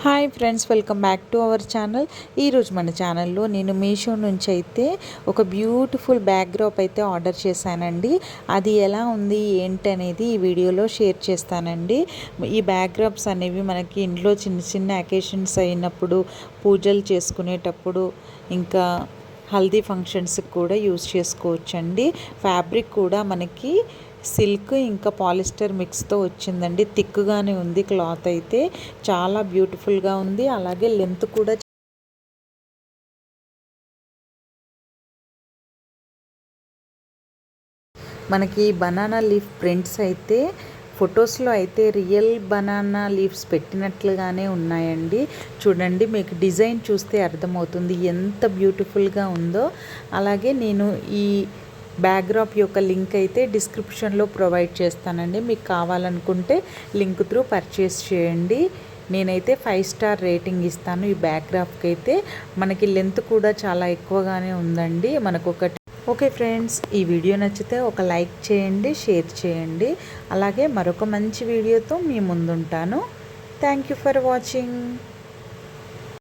Hi friends, welcome back to our channel. ఈరోజు మన ఛానల్లో నేను మీషో నుంచి అయితే ఒక బ్యూటిఫుల్ బ్యాక్డ్రాప్ అయితే ఆర్డర్ చేశానండి. అది ఎలా ఉంది ఏంటి అనేది ఈ వీడియోలో షేర్ చేస్తానండి. ఈ బ్యాక్డ్రాప్స్ అనేవి మనకి ఇంట్లో చిన్న చిన్న అకేషన్స్ అయినప్పుడు, పూజలు చేసుకునేటప్పుడు, ఇంకా హల్దీ ఫంక్షన్స్కి కూడా యూస్ చేసుకోవచ్చండి. ఫ్యాబ్రిక్ కూడా మనకి సిల్క్ ఇంకా పాలిస్టర్ మిక్స్తో వచ్చిందండి. థిక్గానే ఉంది. క్లాత్ అయితే చాలా బ్యూటిఫుల్గా ఉంది. అలాగే లెంత్ కూడా మనకి బనానా లీఫ్ ప్రింట్స్ అయితే ఫొటోస్లో అయితే రియల్ బనానా లీవ్స్ పెట్టినట్లుగానే ఉన్నాయండి. చూడండి, మీకు డిజైన్ చూస్తే అర్థమవుతుంది ఎంత బ్యూటిఫుల్గా ఉందో. అలాగే నేను ఈ బ్యాక్డ్రాప్ యొక్క లింక్ అయితే డిస్క్రిప్షన్లో ప్రొవైడ్ చేస్తానండి. మీకు కావాలనుకుంటే లింక్ త్రూ పర్చేస్ చేయండి. నేనైతే 5 స్టార్ రేటింగ్ ఇస్తాను ఈ బ్యాక్డ్రాప్కి అయితే. మనకి లెంత్ కూడా చాలా ఎక్కువగానే ఉందండి. ఓకే ఫ్రెండ్స్, ఈ వీడియో నచ్చితే ఒక లైక్ చేయండి, షేర్ చేయండి. అలాగే మరొక మంచి వీడియోతో మీ ముందుంటాను. Thank you for watching.